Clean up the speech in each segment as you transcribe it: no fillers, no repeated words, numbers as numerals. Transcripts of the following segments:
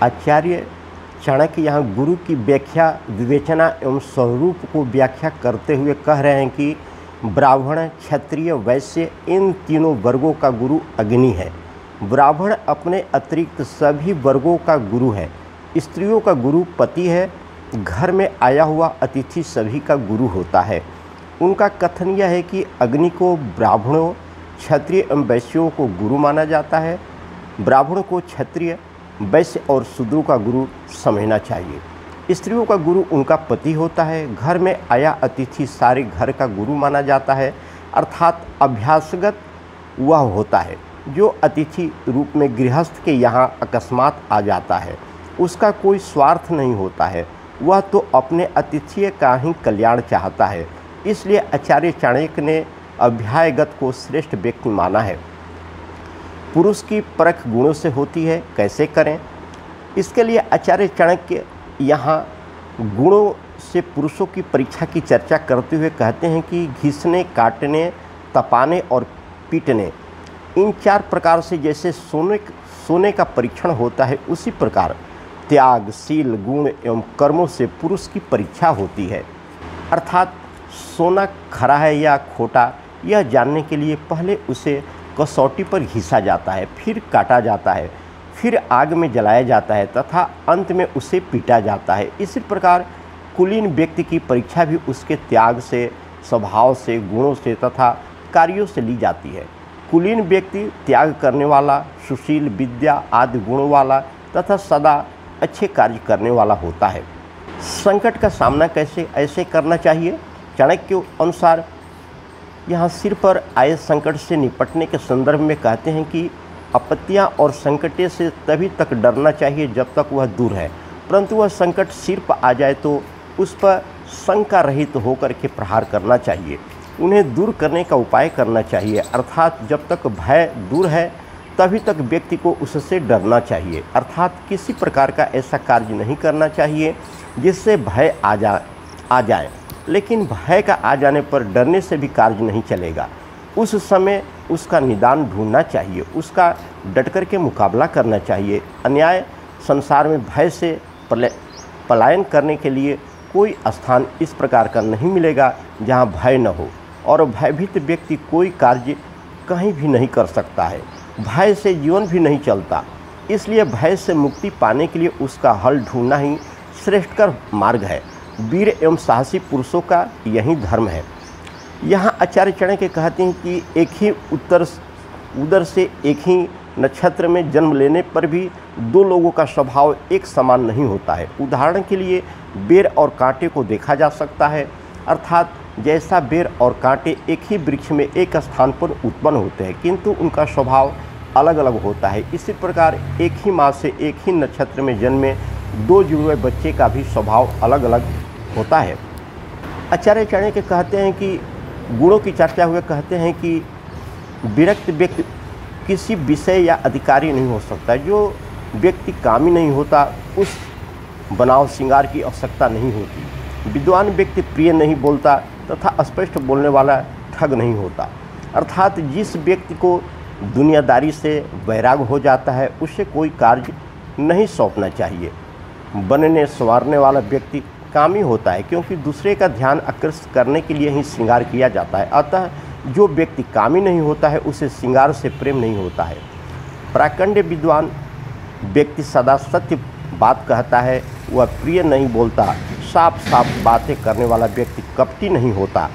आचार्य चाणक्य यहाँ गुरु की व्याख्या, विवेचना एवं स्वरूप को व्याख्या करते हुए कह रहे हैं कि ब्राह्मण, क्षत्रिय, वैश्य इन तीनों वर्गों का गुरु अग्नि है। ब्राह्मण अपने अतिरिक्त सभी वर्गों का गुरु है। स्त्रियों का गुरु पति है। घर में आया हुआ अतिथि सभी का गुरु होता है। उनका कथन यह है कि अग्नि को ब्राह्मणों, क्षत्रिय एवं वैश्यों को गुरु माना जाता है। ब्राह्मणों को क्षत्रिय, वैश्य और शूद्रों का गुरु समझना चाहिए। स्त्रियों का गुरु उनका पति होता है। घर में आया अतिथि सारे घर का गुरु माना जाता है, अर्थात अभ्यासगत वह होता है जो अतिथि रूप में गृहस्थ के यहाँ अकस्मात आ जाता है। उसका कोई स्वार्थ नहीं होता है, वह तो अपने अतिथि का ही कल्याण चाहता है। इसलिए आचार्य चाणक्य ने अभ्यासगत को श्रेष्ठ व्यक्ति माना है। पुरुष की परख गुणों से होती है, कैसे करें? इसके लिए आचार्य चाणक्य यहाँ गुणों से पुरुषों की परीक्षा की चर्चा करते हुए कहते हैं कि घिसने, काटने, तपाने और पीटने, इन 4 प्रकार से जैसे सोने का परीक्षण होता है, उसी प्रकार त्याग, शील, गुण एवं कर्मों से पुरुष की परीक्षा होती है। अर्थात सोना खरा है या खोटा, यह जानने के लिए पहले उसे कसौटी पर घिसा जाता है, फिर काटा जाता है, फिर आग में जलाया जाता है तथा अंत में उसे पीटा जाता है। इसी प्रकार कुलीन व्यक्ति की परीक्षा भी उसके त्याग से, स्वभाव से, गुणों से तथा कार्यों से ली जाती है। कुलीन व्यक्ति त्याग करने वाला, सुशील, विद्या आदि गुणों वाला तथा सदा अच्छे कार्य करने वाला होता है। संकट का सामना कैसे ऐसे करना चाहिए? चाणक्य के अनुसार यहाँ सिर पर आए संकट से निपटने के संदर्भ में कहते हैं कि आपत्तियाँ और संकटे से तभी तक डरना चाहिए जब तक वह दूर है, परंतु वह संकट सिर पर आ जाए तो उस पर शंका रहित होकर के प्रहार करना चाहिए, उन्हें दूर करने का उपाय करना चाहिए। अर्थात जब तक भय दूर है तभी तक व्यक्ति को उससे डरना चाहिए। अर्थात किसी प्रकार का ऐसा कार्य नहीं करना चाहिए जिससे भय आ जाए। लेकिन भय का आ जाने पर डरने से भी कार्य नहीं चलेगा। उस समय उसका निदान ढूंढना चाहिए, उसका डट कर के मुकाबला करना चाहिए। अन्याय संसार में भय से पलायन करने के लिए कोई स्थान इस प्रकार का नहीं मिलेगा जहाँ भय न हो, और भयभीत व्यक्ति कोई कार्य कहीं भी नहीं कर सकता है। भय से जीवन भी नहीं चलता। इसलिए भय से मुक्ति पाने के लिए उसका हल ढूंढना ही श्रेष्ठकर मार्ग है। वीर एवं साहसी पुरुषों का यही धर्म है। यहाँ आचार्य चाणक्य कहते हैं कि एक ही उदर से एक ही नक्षत्र में जन्म लेने पर भी 2 लोगों का स्वभाव एक समान नहीं होता है। उदाहरण के लिए बेर और कांटे को देखा जा सकता है। अर्थात जैसा बेर और कांटे एक ही वृक्ष में एक स्थान पर उत्पन्न होते हैं, किंतु उनका स्वभाव अलग अलग होता है। इसी प्रकार एक ही माँ से एक ही नक्षत्र में जन्मे 2 जुड़वे बच्चे का भी स्वभाव अलग अलग होता है। आचार्य चाणक्य कहते हैं कि गुणों की चर्चा हुए कहते हैं कि विरक्त व्यक्ति किसी विषय या अधिकारी नहीं हो सकता। जो व्यक्ति कामी नहीं होता उस बनाव श्रृंगार की आवश्यकता नहीं होती। विद्वान व्यक्ति प्रिय नहीं बोलता तथा स्पष्ट बोलने वाला ठग नहीं होता। अर्थात जिस व्यक्ति को दुनियादारी से वैराग हो जाता है उसे कोई कार्य नहीं सौंपना चाहिए। बनने संवारने वाला व्यक्ति कामी होता है, क्योंकि दूसरे का ध्यान आकर्षित करने के लिए ही श्रृंगार किया जाता है। अतः जो व्यक्ति कामी नहीं होता है उसे श्रृंगार से प्रेम नहीं होता है। प्राकंड्य विद्वान व्यक्ति सदा सत्य बात कहता है, वह प्रिय नहीं बोलता। साफ साफ बातें करने वाला व्यक्ति कपटी नहीं होता।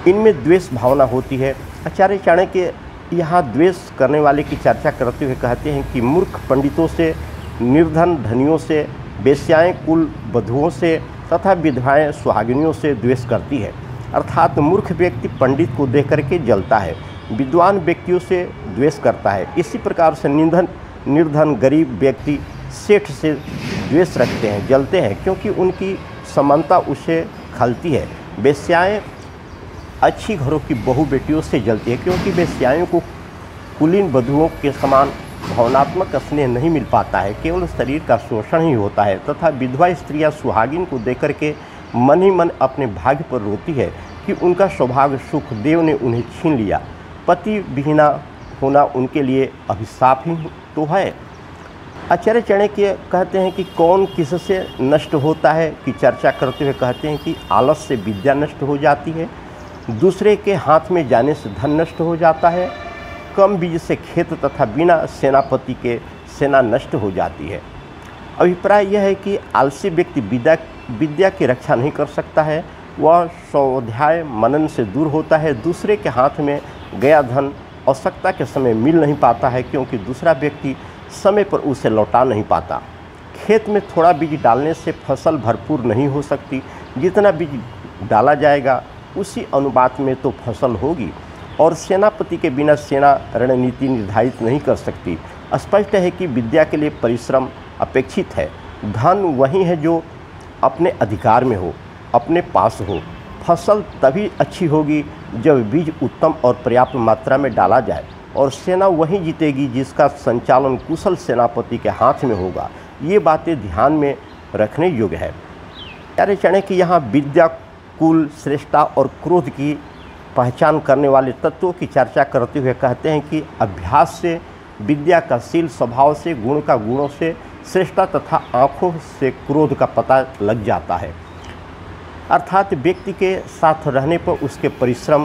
इनमें द्वेष भावना होती है। आचार्य चाणक्य यहाँ द्वेष करने वाले की चर्चा करते हुए कहते हैं कि मूर्ख पंडितों से, निर्धन धनियों से, वेश्याएं कुल वधुओं से तथा विधवाएं सुहागिनियों से द्वेष करती है। अर्थात मूर्ख व्यक्ति पंडित को देख करके जलता है, विद्वान व्यक्तियों से द्वेष करता है। इसी प्रकार से निर्धन गरीब व्यक्ति सेठ से द्वेष रखते हैं, जलते हैं, क्योंकि उनकी समानता उसे खलती है। वेश्याएं अच्छी घरों की बहू बेटियों से जलती है, क्योंकि वेश्याओं को कुलीन वधुओं के समान भावनात्मक स्नेह नहीं मिल पाता है, केवल शरीर का शोषण ही होता है। तथा विधवा स्त्रियां सुहागिन को देख करके मन ही मन अपने भाग्य पर रोती है कि उनका सौभाग्य सुखदेव ने उन्हें छीन लिया। पति विहीना होना उनके लिए अभिशाप ही तो है। आचार्य चाणक्य कहते हैं कि कौन किससे नष्ट होता है की चर्चा करते हुए कहते हैं कि आलस से विद्या नष्ट हो जाती है, दूसरे के हाथ में जाने से धन नष्ट हो जाता है, कम बीज से खेत तथा बिना सेनापति के सेना नष्ट हो जाती है। अभिप्राय यह है कि आलसी व्यक्ति विद्या की रक्षा नहीं कर सकता है, वह स्वाध्याय मनन से दूर होता है, दूसरे के हाथ में गया धन आवश्यकता के समय मिल नहीं पाता है क्योंकि दूसरा व्यक्ति समय पर उसे लौटा नहीं पाता। खेत में थोड़ा बीज डालने से फसल भरपूर नहीं हो सकती, जितना बीज डाला जाएगा उसी अनुपात में तो फसल होगी, और सेनापति के बिना सेना रणनीति निर्धारित नहीं कर सकती। स्पष्ट है कि विद्या के लिए परिश्रम अपेक्षित है। धन वही है जो अपने अधिकार में हो, अपने पास हो। फसल तभी अच्छी होगी जब बीज उत्तम और पर्याप्त मात्रा में डाला जाए, और सेना वही जीतेगी जिसका संचालन कुशल सेनापति के हाथ में होगा। ये बातें ध्यान में रखने योग्य है। आचार्य चाणक्य यहाँ विद्या, कुल, श्रेष्ठता और क्रोध की पहचान करने वाले तत्वों की चर्चा करते हुए कहते हैं कि अभ्यास से विद्या का शील, स्वभाव से गुण का गुणों से श्रेष्ठता तथा आँखों से क्रोध का पता लग जाता है। अर्थात व्यक्ति के साथ रहने पर उसके परिश्रम,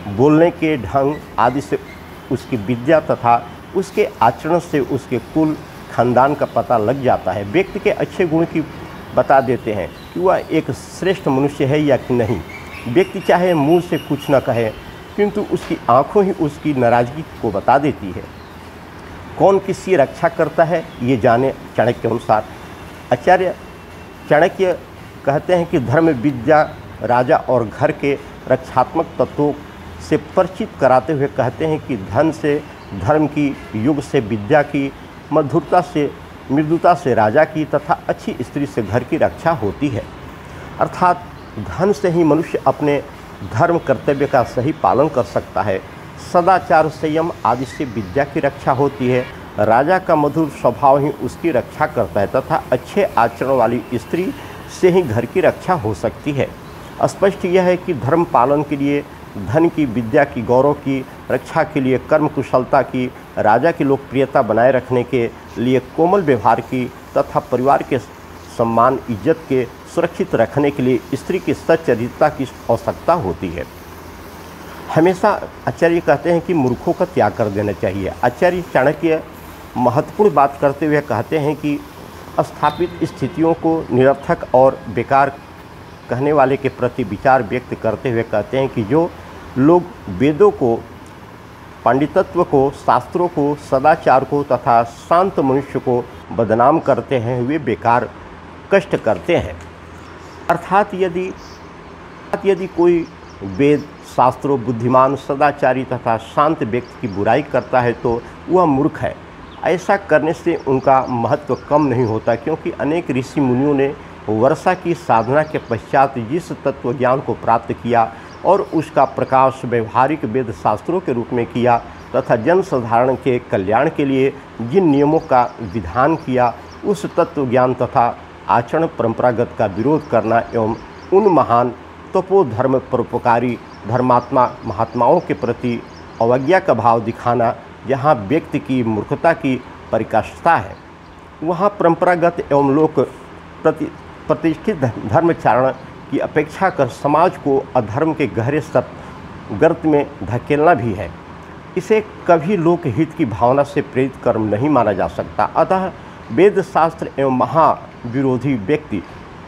बोलने के ढंग आदि से उसकी विद्या तथा उसके आचरण से उसके कुल, खानदान का पता लग जाता है। व्यक्ति के अच्छे गुण की बता देते हैं कि वह एक श्रेष्ठ मनुष्य है या कि नहीं। व्यक्ति चाहे मुंह से कुछ न कहे किंतु उसकी आंखों ही उसकी नाराज़गी को बता देती है। कौन किसकी रक्षा करता है ये जाने चाणक्य के अनुसार। आचार्य चाणक्य कहते हैं कि धर्म, विद्या, राजा और घर के रक्षात्मक तत्वों से परिचित कराते हुए कहते हैं कि धन से धर्म की, युग से विद्या की, मृदुता से राजा की तथा अच्छी स्त्री से घर की रक्षा होती है। अर्थात धन से ही मनुष्य अपने धर्म कर्तव्य का सही पालन कर सकता है। सदाचार, संयम आदि से विद्या की रक्षा होती है। राजा का मधुर स्वभाव ही उसकी रक्षा करता है तथा अच्छे आचरण वाली स्त्री से ही घर की रक्षा हो सकती है। स्पष्ट यह है कि धर्म पालन के लिए, धन की, विद्या की, गौरव की रक्षा के लिए, कर्म कुशलता की, राजा की लोकप्रियता बनाए रखने के लिए, कोमल व्यवहार की तथा परिवार के सम्मान, इज्जत के सुरक्षित रखने के लिए स्त्री की सच्चरित्रता की आवश्यकता होती है। हमेशा आचार्य कहते हैं कि मूर्खों का त्याग कर देना चाहिए। आचार्य चाणक्य महत्वपूर्ण बात करते हुए कहते हैं कि स्थापित स्थितियों को निरर्थक और बेकार कहने वाले के प्रति विचार व्यक्त करते हुए कहते हैं कि जो लोग वेदों को, पांडितत्व को, शास्त्रों को, सदाचार को तथा शांत मनुष्य को बदनाम करते हैं वे बेकार कष्ट करते हैं। अर्थात यदि कोई वेद, शास्त्रों, बुद्धिमान, सदाचारी तथा शांत व्यक्ति की बुराई करता है तो वह मूर्ख है। ऐसा करने से उनका महत्व कम नहीं होता, क्योंकि अनेक ऋषि मुनियों ने वर्षा की साधना के पश्चात जिस तत्व ज्ञान को प्राप्त किया और उसका प्रकाश व्यवहारिक वेद शास्त्रों के रूप में किया तथा जन साधारण के कल्याण के लिए जिन नियमों का विधान किया, उस तत्व ज्ञान तथा आचरण परंपरागत का विरोध करना एवं उन महान तपोधर्म परोपकारी धर्मात्मा महात्माओं के प्रति अवज्ञा का भाव दिखाना, जहाँ व्यक्ति की मूर्खता की परिकाष्ठा है, वहाँ परंपरागत एवं लोक प्रतिष्ठित धर्मचारण की अपेक्षा कर समाज को अधर्म के गहरे गर्त में धकेलना भी है। इसे कभी लोकहित की भावना से प्रेरित कर्म नहीं माना जा सकता। अतः वेद, शास्त्र एवं महाविरोधी व्यक्ति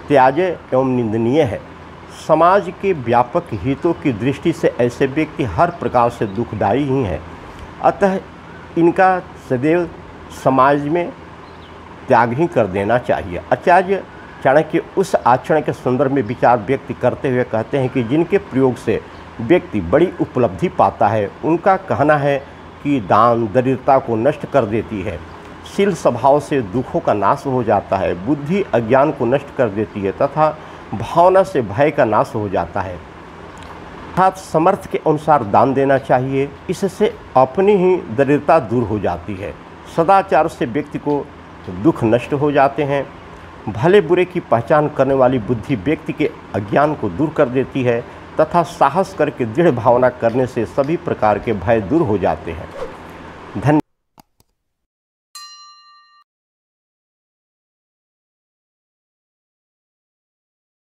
त्याज्य एवं निंदनीय है। समाज के व्यापक हितों की दृष्टि से ऐसे व्यक्ति हर प्रकार से दुखदायी ही हैं। अतः इनका सदैव समाज में त्याग ही कर देना चाहिए। आचार्य चाणक्य उस आचरण के संदर्भ में विचार व्यक्त करते हुए कहते हैं कि जिनके प्रयोग से व्यक्ति बड़ी उपलब्धि पाता है, उनका कहना है कि दान दरिद्रता को नष्ट कर देती है, शील स्वभाव से दुखों का नाश हो जाता है, बुद्धि अज्ञान को नष्ट कर देती है तथा भावना से भय का नाश हो जाता है। अर्थात समर्थ के अनुसार दान देना चाहिए, इससे अपनी ही दरिद्रता दूर हो जाती है। सदाचार से व्यक्ति को दुख नष्ट हो जाते हैं। भले बुरे की पहचान करने वाली बुद्धि व्यक्ति के अज्ञान को दूर कर देती है तथा साहस करके दृढ़ भावना करने से सभी प्रकार के भय दूर हो जाते हैं। धन्यवाद।